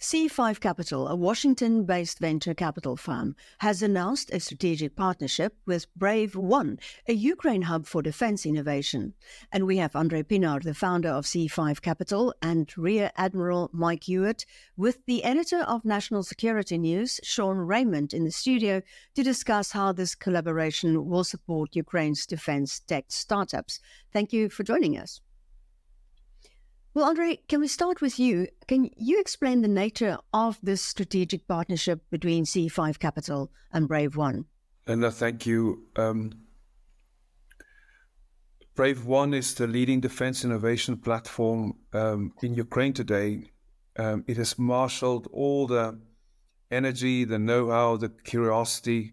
C5 Capital, a Washington-based venture capital firm, has announced a strategic partnership with Brave One, a Ukraine hub for defense innovation. And we have André Pienaar, the founder of C5 Capital, and Rear Admiral Mike Hewitt, with the editor of National Security News, Sean Raymond, in the studio to discuss how this collaboration will support Ukraine's defense tech startups. Thank you for joining us. Well, André, can we start with you? Can you explain the nature of this strategic partnership between C5 Capital and Brave One? Linda, thank you. Brave One is the leading defense innovation platform in Ukraine today. It has marshaled all the energy, the know-how, the curiosity,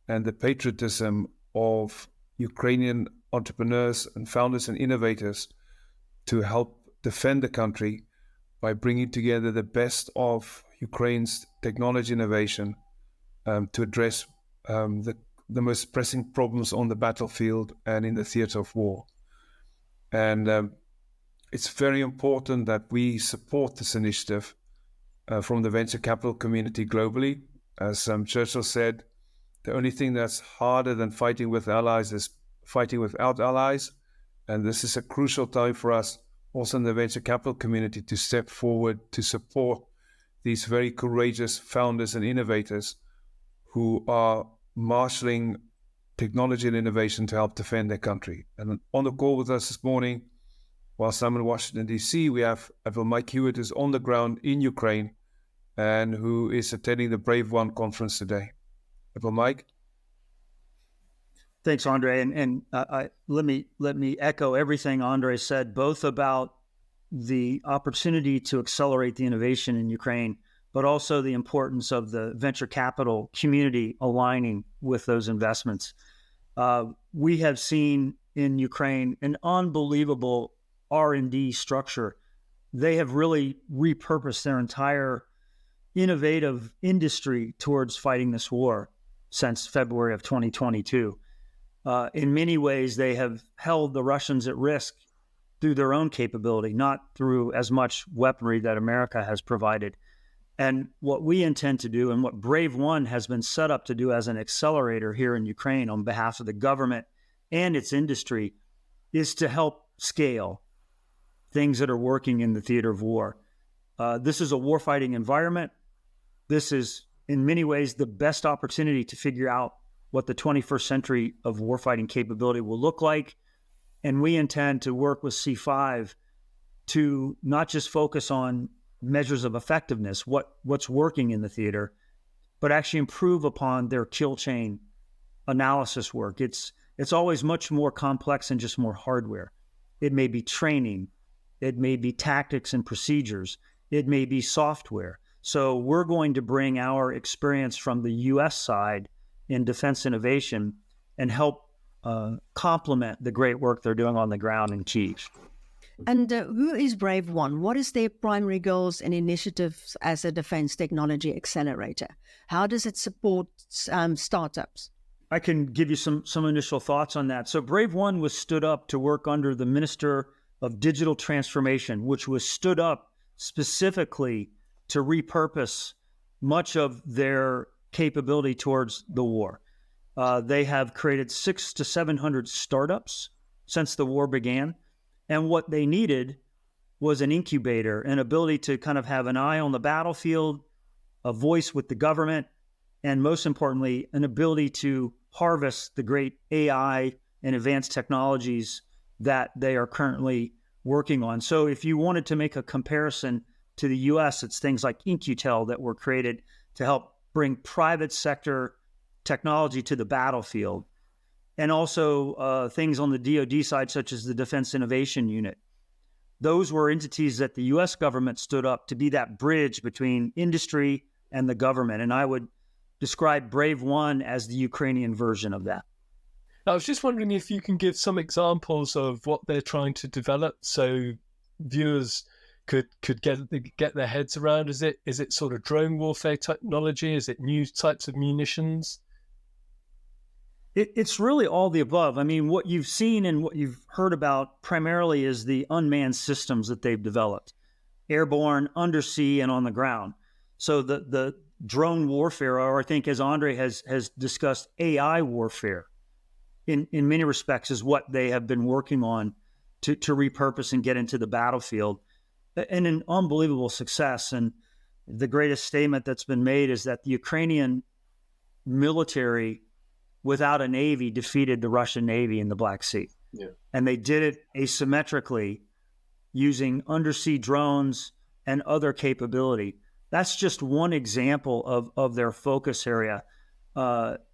and the patriotism of Ukrainian entrepreneurs and founders and innovators to help defend the country by bringing together the best of Ukraine's technology innovation to address the most pressing problems on the battlefield and in the theater of war. And it's very important that we support this initiative from the venture capital community globally. As Churchill said, the only thing that's harder than fighting with allies is fighting without allies. And this is a crucial time for us also in the venture capital community to step forward to support these very courageous founders and innovators who are marshalling technology and innovation to help defend their country. And on the call with us this morning, whilst I'm in Washington, D.C., we have Admiral Mike Hewitt, who's on the ground in Ukraine and who is attending the Brave One conference today. Admiral Mike? Thanks, Andre. And let me echo everything Andre said, both about the opportunity to accelerate the innovation in Ukraine, but also the importance of the venture capital community aligning with those investments. We have seen in Ukraine an unbelievable R&D structure. They have really repurposed their entire innovative industry towards fighting this war since February of 2022. In many ways, they have held the Russians at risk through their own capability, not through as much weaponry that America has provided. And what we intend to do, and what Brave One has been set up to do as an accelerator here in Ukraine on behalf of the government and its industry, is to help scale things that are working in the theater of war. This is a warfighting environment. This is, in many ways, the best opportunity to figure out what the 21st century of warfighting capability will look like. And we intend to work with C5 to not just focus on measures of effectiveness, what's working in the theater, but actually improve upon their kill chain analysis work. It's always much more complex than just more hardware. It may be training. It may be tactics and procedures. It may be software. So we're going to bring our experience from the U.S. side in defense innovation and help complement the great work they're doing on the ground in Kyiv. And who is Brave One? What is their primary goals and initiatives as a defense technology accelerator? How does it support startups? I can give you some initial thoughts on that. So Brave One was stood up to work under the Minister of Digital Transformation, which was stood up specifically to repurpose much of their capability towards the war. They have created 600 to 700 startups since the war began. And what they needed was an incubator, an ability to kind of have an eye on the battlefield, a voice with the government, and most importantly, an ability to harvest the great AI and advanced technologies that they are currently working on. So if you wanted to make a comparison to the US, it's things like InQtel that were created to help bring private sector technology to the battlefield. And also things on the DoD side, such as the Defense Innovation Unit. Those were entities that the US government stood up to be that bridge between industry and the government. And I would describe Brave One as the Ukrainian version of that. I was just wondering if you can give some examples of what they're trying to develop so viewers could get their heads around. Is it sort of drone warfare technology? Is it new types of munitions? It's really all the above. I mean, what you've seen and what you've heard about primarily is the unmanned systems that they've developed, airborne, undersea, and on the ground. So the drone warfare, or I think as André has discussed, AI warfare, in many respects, is what they have been working on to repurpose and get into the battlefield, and an unbelievable success. And the greatest statement that's been made is that the Ukrainian military, without a navy, defeated the Russian Navy in the Black Sea. Yeah. And they did it asymmetrically using undersea drones and other capability. That's just one example of their focus area.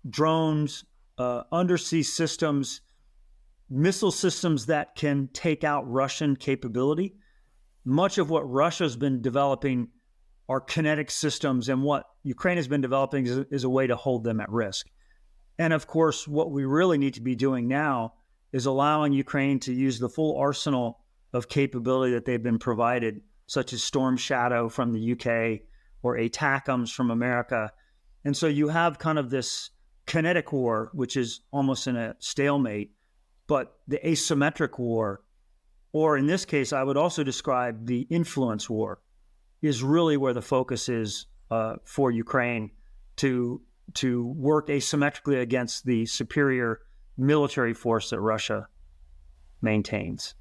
Drones, undersea systems, missile systems that can take out Russian capability. Much of what Russia's been developing are kinetic systems, and what Ukraine has been developing is a way to hold them at risk. And of course, what we really need to be doing now is allowing Ukraine to use the full arsenal of capability that they've been provided, such as Storm Shadow from the UK or ATACMS from America. And so you have kind of this kinetic war, which is almost in a stalemate, but the asymmetric war, or in this case, I would also describe the influence war, is really where the focus is for Ukraine to work asymmetrically against the superior military force that Russia maintains.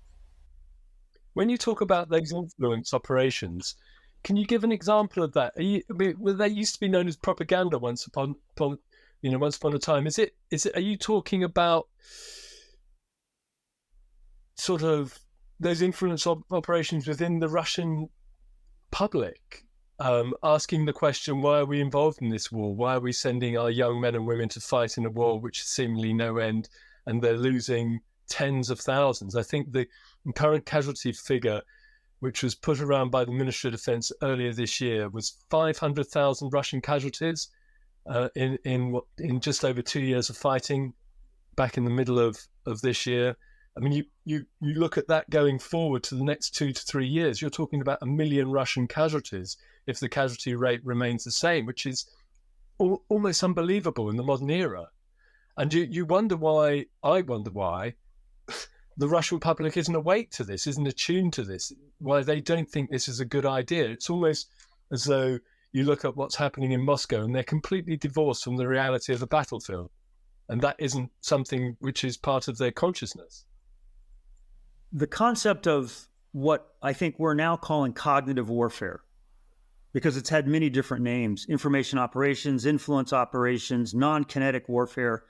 When you talk about those influence operations, can you give an example of that? Well, they used to be known as propaganda once upon a time. Are you talking about sort of those influence operations within the Russian public, asking the question, why are we involved in this war? Why are we sending our young men and women to fight in a war which is seemingly no end, and they're losing tens of thousands? I think the current casualty figure, which was put around by the Ministry of Defense earlier this year, was 500,000 Russian casualties in just over 2 years of fighting back in the middle of this year. I mean, you look at that going forward to the next 2 to 3 years, you're talking about 1 million Russian casualties if the casualty rate remains the same, which is almost unbelievable in the modern era. And I wonder why the Russian public isn't awake to this, isn't attuned to this, why they don't think this is a good idea. It's almost as though you look at what's happening in Moscow and they're completely divorced from the reality of the battlefield. And that isn't something which is part of their consciousness. The concept of what I think we're now calling cognitive warfare, because it's had many different names: information operations, influence operations, non-kinetic warfare.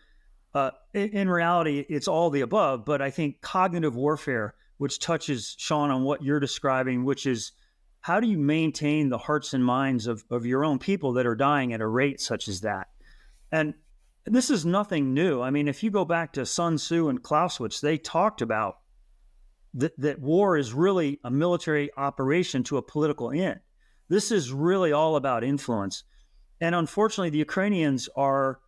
In reality, it's all the above, but I think cognitive warfare, which touches, Sean, on what you're describing, which is how do you maintain the hearts and minds of your own people that are dying at a rate such as that? And this is nothing new. I mean, if you go back to Sun Tzu and Clausewitz, they talked about that war is really a military operation to a political end. This is really all about influence. And unfortunately, the Ukrainians are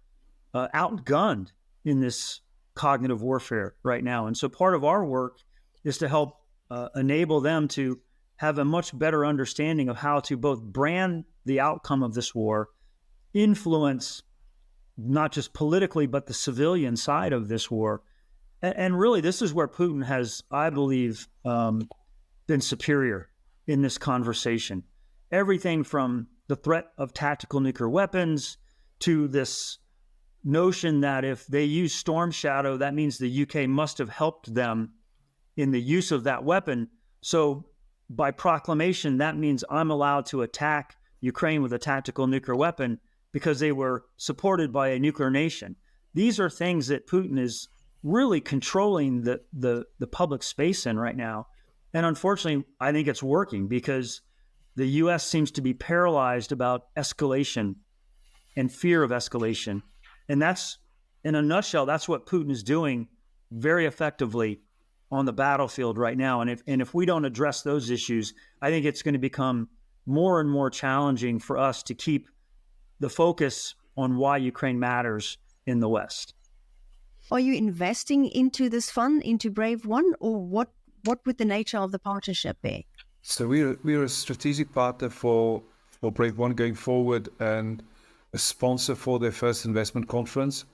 outgunned in this cognitive warfare right now. And so part of our work is to help enable them to have a much better understanding of how to both brand the outcome of this war, influence not just politically, but the civilian side of this war. And really, this is where Putin has, I believe, been superior in this conversation. Everything from the threat of tactical nuclear weapons to this notion that if they use Storm Shadow, that means the UK must have helped them in the use of that weapon. So by proclamation, that means I'm allowed to attack Ukraine with a tactical nuclear weapon because they were supported by a nuclear nation. These are things that Putin is really controlling the public space in right now. And unfortunately, I think it's working because the U.S. seems to be paralyzed about escalation and fear of escalation. And that's, in a nutshell, that's what Putin is doing very effectively on the battlefield right now. And if we don't address those issues, I think it's going to become more and more challenging for us to keep the focus on why Ukraine matters in the West. Are you investing into this fund, into Brave One, or what would the nature of the partnership be? So we're a strategic partner for Brave One going forward and a sponsor for their first investment conference.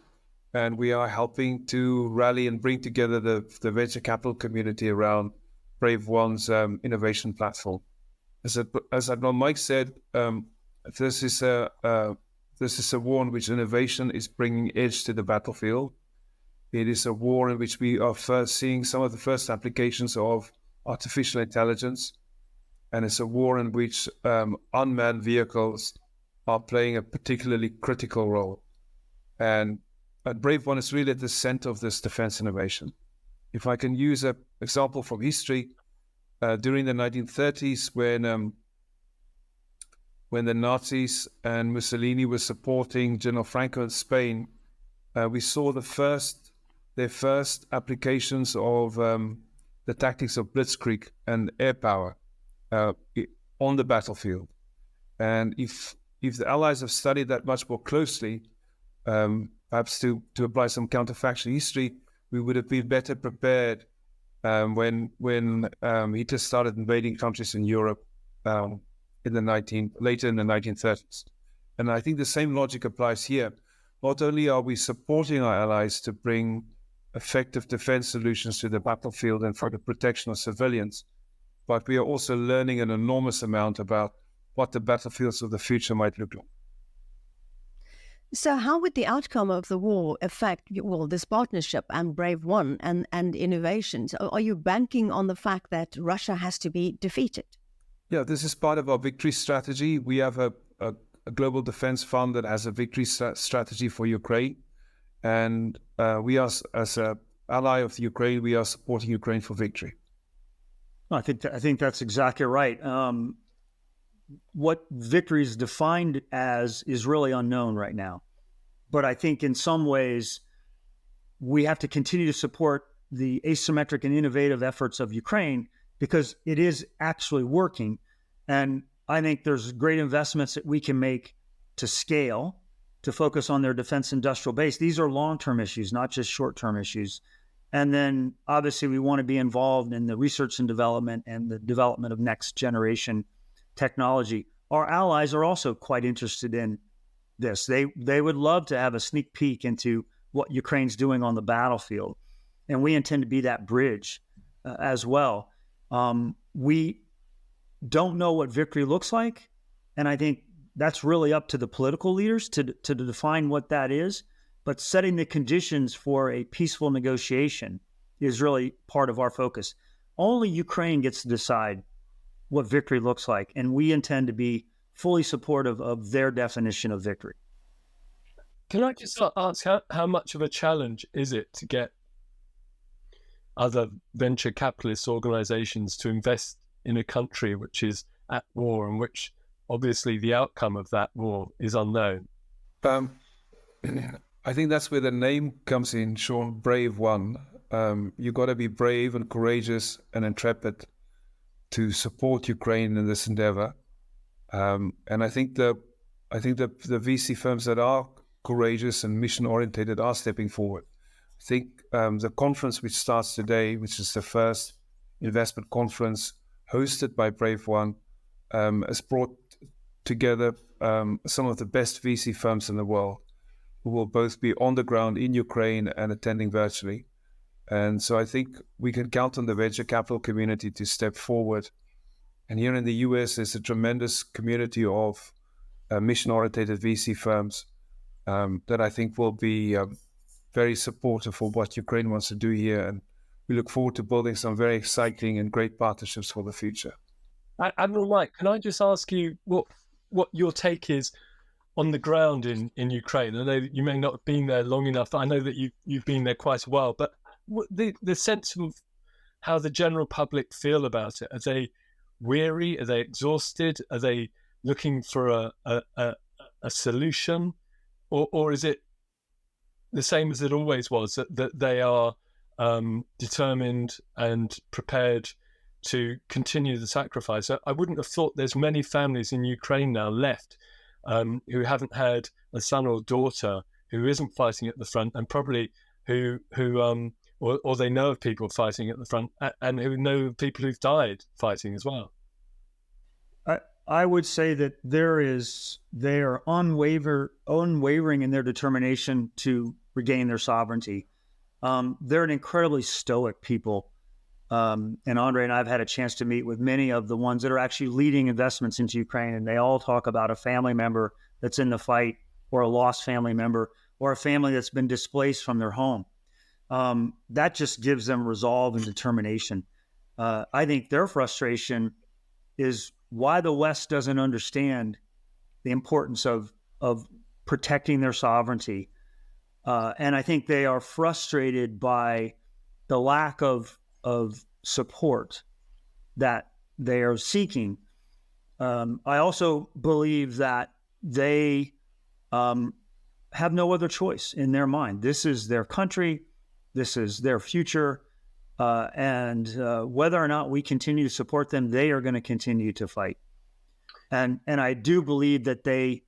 And we are helping to rally and bring together the venture capital community around Brave One's innovation platform. As Admiral Mike said, this is a war in which innovation is bringing edge to the battlefield. It is a war in which we are first seeing some of the first applications of artificial intelligence, and it's a war in which unmanned vehicles are playing a particularly critical role. And Brave One is really at the center of this defense innovation. If I can use an example from history, during the 1930s, when the Nazis and Mussolini were supporting General Franco in Spain, we saw their first applications of the tactics of blitzkrieg and air power on the battlefield. And if the Allies have studied that much more closely, perhaps to apply some counterfactual history, we would have been better prepared when Hitler started invading countries in Europe later in the 1930s. And I think the same logic applies here. Not only are we supporting our allies to bring effective defense solutions to the battlefield and for the protection of civilians, but we are also learning an enormous amount about what the battlefields of the future might look like. So how would the outcome of the war affect, well, this partnership and Brave One and innovations? Are you banking on the fact that Russia has to be defeated? Yeah, this is part of our victory strategy. We have a global defense fund that has a victory strategy for Ukraine. And we are, as an ally of Ukraine, we are supporting Ukraine for victory. I think that's exactly right. What victory is defined as is really unknown right now. But I think in some ways, we have to continue to support the asymmetric and innovative efforts of Ukraine because it is actually working. And I think there's great investments that we can make to scale, to focus on their defense industrial base. These are long-term issues, not just short-term issues. And then obviously we want to be involved in the research and development and the development of next generation technology. Our allies are also quite interested in this. They would love to have a sneak peek into what Ukraine's doing on the battlefield. And we intend to be that bridge as well. We don't know what victory looks like. And I think that's really up to the political leaders to define what that is. But setting the conditions for a peaceful negotiation is really part of our focus. Only Ukraine gets to decide what victory looks like. And we intend to be fully supportive of their definition of victory. Can I just ask, how much of a challenge is it to get other venture capitalist organizations to invest in a country which is at war and which obviously the outcome of that war is unknown? I think that's where the name comes in, Sean, Brave One. You got to be brave and courageous and intrepid to support Ukraine in this endeavor. And I think the VC firms that are courageous and mission-oriented are stepping forward. I think the conference which starts today, which is the first investment conference hosted by Brave One, has brought together some of the best VC firms in the world who will both be on the ground in Ukraine and attending virtually. And so I think we can count on the venture capital community to step forward. And here in the US, there's a tremendous community of mission-oriented VC firms that I think will be very supportive of what Ukraine wants to do here. And we look forward to building some very exciting and great partnerships for the future. Admiral Mike, can I just ask you what your take is on the ground in Ukraine? I know that you may not have been there long enough. I know that you've been there quite a while, but the sense of how the general public feel about it. Are they weary? Are they exhausted? Are they looking for a solution? Or is it the same as it always was, that they are determined and prepared to continue the sacrifice? I wouldn't have thought there's many families in Ukraine now left who haven't had a son or daughter who isn't fighting at the front, and probably who or they know of people fighting at the front and who know of people who've died fighting as well. I would say that they are unwavering in their determination to regain their sovereignty. They're an incredibly stoic people. And Andre and I have had a chance to meet with many of the ones that are actually leading investments into Ukraine, and they all talk about a family member that's in the fight, or a lost family member, or a family that's been displaced from their home. That just gives them resolve and determination. I think their frustration is why the West doesn't understand the importance of protecting their sovereignty. And I think they are frustrated by the lack of support that they are seeking. I also believe that they have no other choice in their mind. This is their country. This is their future. And whether or not we continue to support them, they are going to continue to fight. And I do believe that they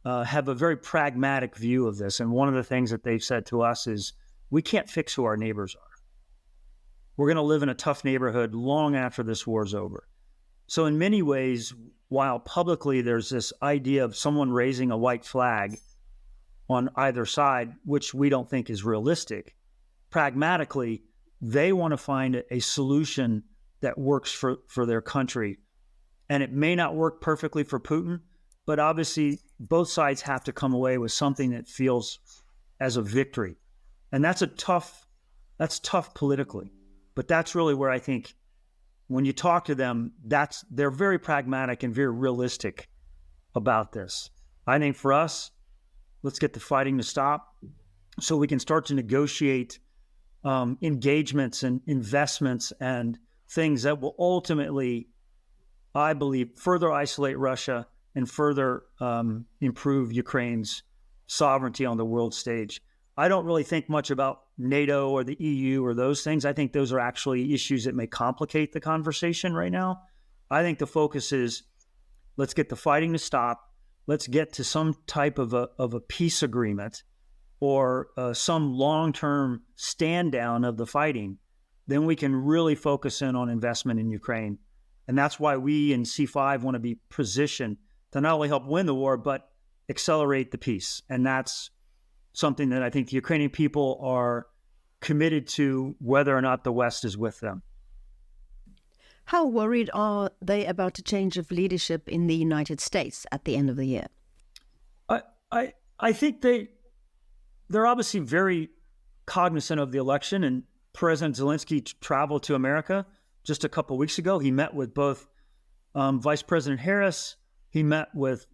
have a very pragmatic view of this. And one of the things that they've said to us is, we can't fix who our neighbors are. We're going to live in a tough neighborhood long after this war's over. So in many ways, while publicly there's this idea of someone raising a white flag on either side, which we don't think is realistic, pragmatically, they want to find a solution that works for their country. And it may not work perfectly for Putin, but obviously both sides have to come away with something that feels as a victory. And that's tough politically. But that's really where I think when you talk to them, they're very pragmatic and very realistic about this. I think for us, let's get the fighting to stop so we can start to negotiate engagements and investments and things that will ultimately, I believe, further isolate Russia and further improve Ukraine's sovereignty on the world stage. I don't really think much about NATO or the EU or those things. I think those are actually issues that may complicate the conversation right now. I think the focus is, let's get the fighting to stop. Let's get to some type of a peace agreement or some long-term stand down of the fighting. Then we can really focus in on investment in Ukraine. And that's why we in C5 want to be positioned to not only help win the war, but accelerate the peace. And that's something that I think the Ukrainian people are committed to, whether or not the West is with them. How worried are they about the change of leadership in the United States at the end of the year? I think they're obviously very cognizant of the election, and President Zelensky traveled to America just a couple of weeks ago. He met with both Vice President Harris. He met with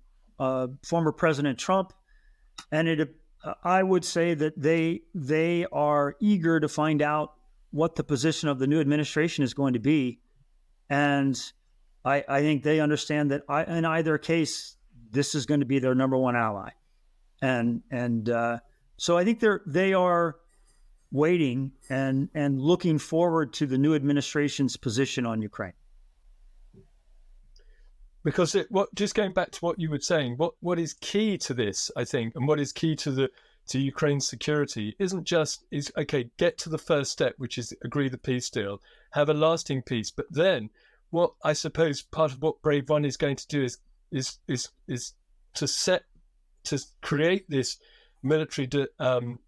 former President Trump, and I would say that they are eager to find out what the position of the new administration is going to be. And I think they understand that in either case, this is going to be their number one ally. And so I think they are waiting and looking forward to the new administration's position on Ukraine. Because just going back to what you were saying, what is key to this, I think, and what is key to Ukraine's security is get to the first step, which is agree the peace deal, have a lasting peace. But then, what I suppose part of what Brave One is going to do is to create this military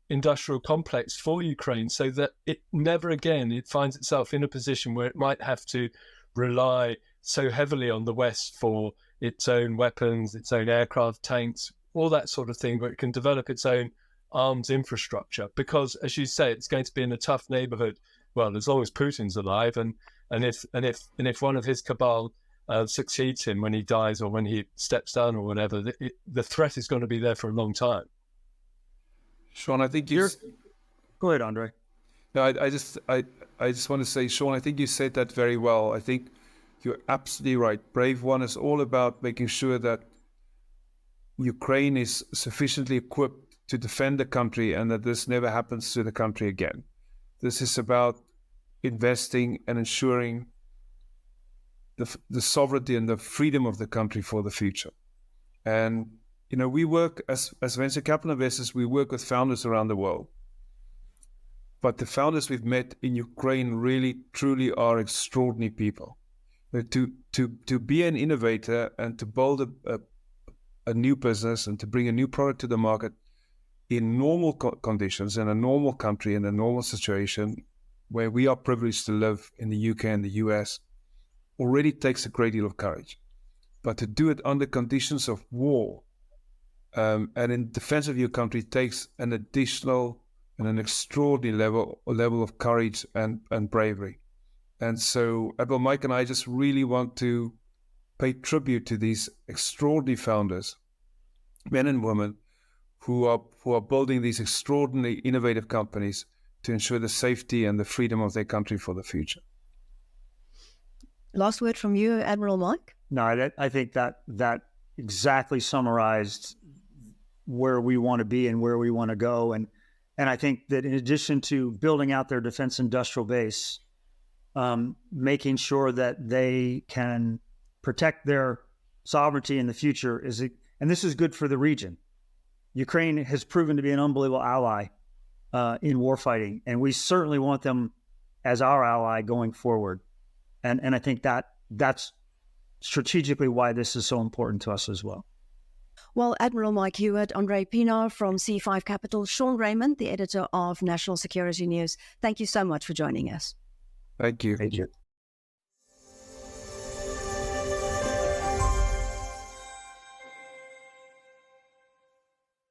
industrial complex for Ukraine, so that it never again it finds itself in a position where it might have to rely so heavily on the West for its own weapons, its own aircraft, tanks, all that sort of thing, where it can develop its own arms infrastructure. Because, as you say, it's going to be in a tough neighborhood. Well, as long as Putin's alive, and if one of his cabal succeeds him when he dies or when he steps down or whatever, the threat is going to be there for a long time. Sean, I think Go ahead, Andre. No, I just want to say, Sean, I think you said that very well. I think you're absolutely right. Brave One is all about making sure that Ukraine is sufficiently equipped to defend the country and that this never happens to the country again. This is about investing and ensuring the sovereignty and the freedom of the country for the future. And, we work as venture capital investors, we work with founders around the world. But the founders we've met in Ukraine really, truly are extraordinary people. To be an innovator and to build a new business and to bring a new product to the market in normal conditions, in a normal country, in a normal situation, where we are privileged to live in the UK and the US, already takes a great deal of courage. But to do it under conditions of war and in defense of your country takes an additional and an extraordinary level of courage and bravery. And so Admiral Mike and I just really want to pay tribute to these extraordinary founders, men and women, who are building these extraordinary innovative companies to ensure the safety and the freedom of their country for the future. Last word from you, Admiral Mike? No, I think that exactly summarized where we want to be and where we want to go. And I think that in addition to building out their defense industrial base, making sure that they can protect their sovereignty in the future and this is good for the region. Ukraine has proven to be an unbelievable ally in warfighting, and we certainly want them as our ally going forward. And I think that's strategically why this is so important to us as well. Well, Admiral Mike Hewitt, André Pienaar from C5 Capital, Sean Raymond, the editor of National Security News, thank you so much for joining us. Thank you. Thank you.